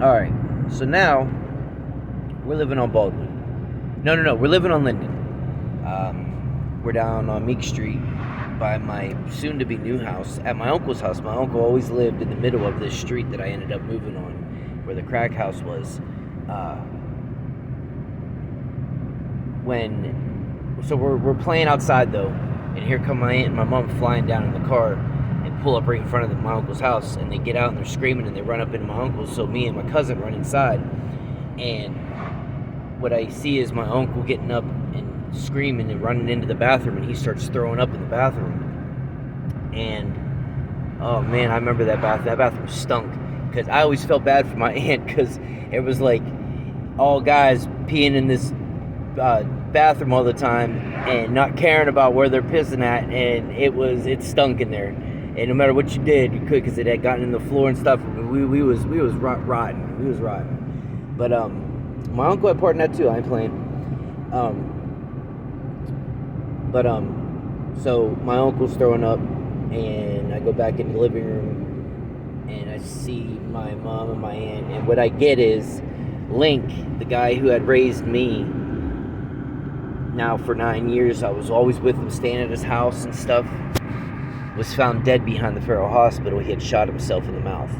Alright, so now we're living on Baldwin. No, we're living on Linden. We're down on Meek Street by my soon-to-be new house, at my uncle's house. My uncle always lived in the middle of this street that I ended up moving on, where the crack house was. So we're playing outside though, and here come my aunt and my mom flying down in the car and pull up right in front of my uncle's house, and they get out and they're screaming and they run up into my uncle's. So me and my cousin run inside, and what I see is my uncle getting up and screaming and running into the bathroom, and he starts throwing up in the bathroom. And oh man, I remember that bathroom stunk, because I always felt bad for my aunt, because it was like all guys peeing in this bathroom all the time and not caring about where they're pissing at, and it stunk in there, and no matter what you did, you could, because it had gotten in the floor and stuff. We was rotten. But my uncle had part in that too. I ain't playing. So my uncle's throwing up, and I go back into the living room, and I see my mom and my aunt, and what I get is Link, the guy who had raised me now for 9 years. I was always with him, staying at his house and stuff, was found dead behind the Federal Hospital. He had shot himself in the mouth.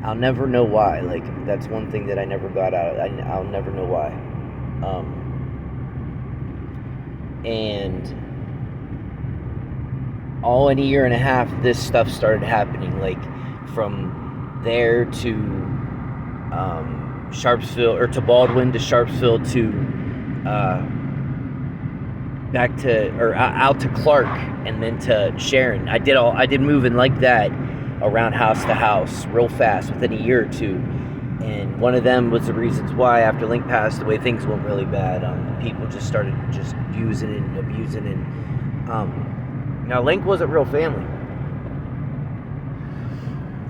I'll never know why. Like, that's one thing that I never got out. I'll never know why. And all in a year and a half, this stuff started happening. Like, from there to Sharpsville, or to Baldwin, to Sharpsville, to back to, or out to Clark, and then to Sharon. I did moving like that around house to house real fast within a year or two. And one of them was the reasons why, after Link passed away, things went really bad. People just started just using and abusing. And now Link wasn't real family.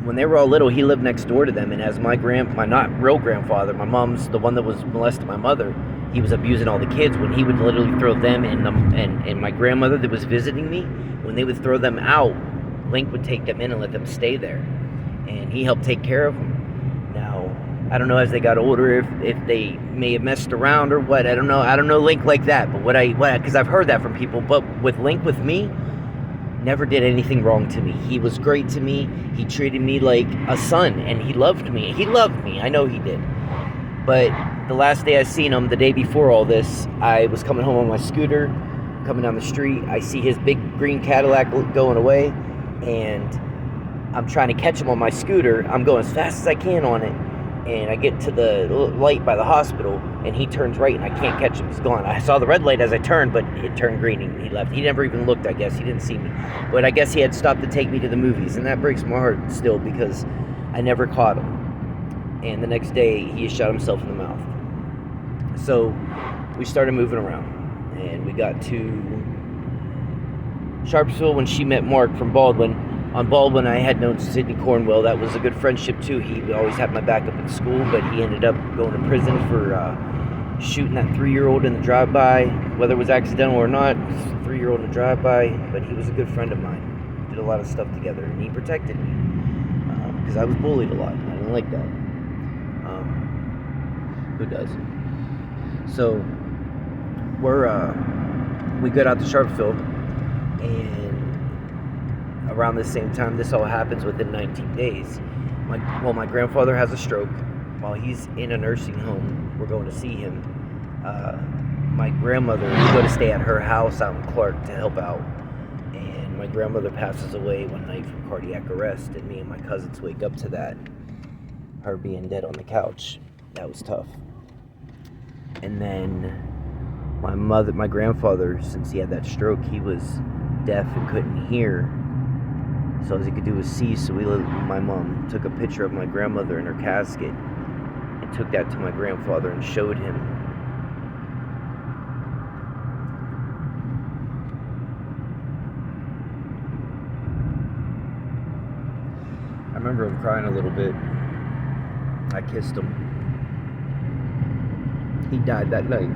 When they were all little, he lived next door to them, and as my not real grandfather, my mom's the one that was molesting my mother, he was abusing all the kids. When he would literally throw them and my grandmother that was visiting me, when they would throw them out, Link would take them in and let them stay there, and he helped take care of them. Now, I don't know, as they got older, if they may have messed around or what. I don't know Link like that, but because I've heard that from people. But with Link, with me, never did anything wrong to me. He was great to me. He treated me like a son, and he loved me. I know he did. But the last day I seen him, the day before all this, I was coming home on my scooter, coming down the street. I see his big green Cadillac going away, and I'm trying to catch him on my scooter. I'm going as fast as I can on it, and I get to the light by the hospital, and he turns right, and I can't catch him. He's gone. I saw the red light as I turned, but it turned green, and he left. He never even looked, I guess. He didn't see me. But I guess he had stopped to take me to the movies, and that breaks my heart still, because I never caught him. And the next day, he shot himself in the mouth. So we started moving around, and we got to Sharpsville when she met Mark from Baldwin. On Baldwin, I had known Sidney Cornwell. That was a good friendship too. He always had my back up in school, but he ended up going to prison for shooting that 3-year-old in the drive-by, whether it was accidental or not. 3-year-old in the drive-by, but he was a good friend of mine. We did a lot of stuff together, and he protected me, because I was bullied a lot. I didn't like that. Who does? So we got out to Sharpsville, and around the same time, this all happens within 19 days. My grandfather has a stroke. While he's in a nursing home, we're going to see him. My grandmother, we go to stay at her house out in Clark to help out, and my grandmother passes away one night from cardiac arrest, and me and my cousins wake up to that, her being dead on the couch. That was tough. And then my grandfather, since he had that stroke, he was deaf and couldn't hear. So all he could do was see. So my mom took a picture of my grandmother in her casket and took that to my grandfather and showed him. I remember him crying a little bit. I kissed him. He died that night.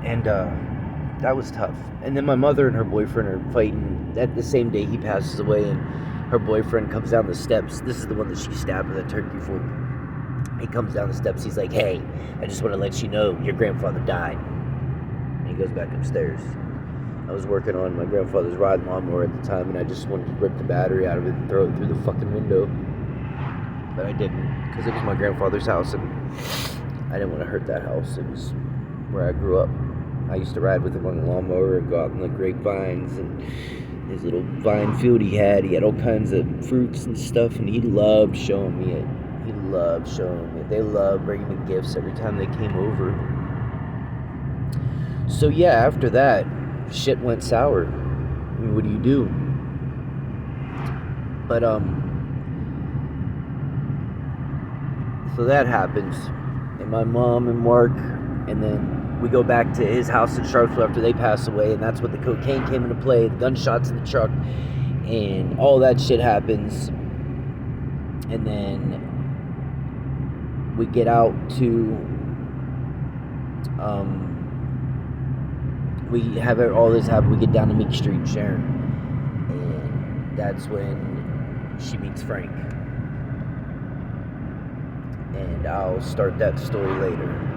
And that was tough. And then my mother and her boyfriend are fighting. At the same day he passes away, and her boyfriend comes down the steps. This is the one that she stabbed with a turkey fork. He comes down the steps. He's like, "Hey, I just want to let you know your grandfather died." And he goes back upstairs. I was working on my grandfather's riding lawnmower at the time, and I just wanted to rip the battery out of it and throw it through the fucking window. But I didn't, because it was my grandfather's house, and I didn't want to hurt that house. It was where I grew up. I used to ride with him on the lawnmower and go out in the grapevines and his little vine field he had. He had all kinds of fruits and stuff, and he loved showing me it. He loved showing me it. They loved bringing me gifts every time they came over. So yeah, after that, shit went sour. I mean, what do you do? But so that happens, and my mom and Mark, and then we go back to his house in Charlottesville after they pass away, and that's when the cocaine came into play, the gunshots in the truck, and all that shit happens. And then we get out to we have all this happen. We get down to Meek Street, Sharon, and that's when she meets Frank. And I'll start that story later.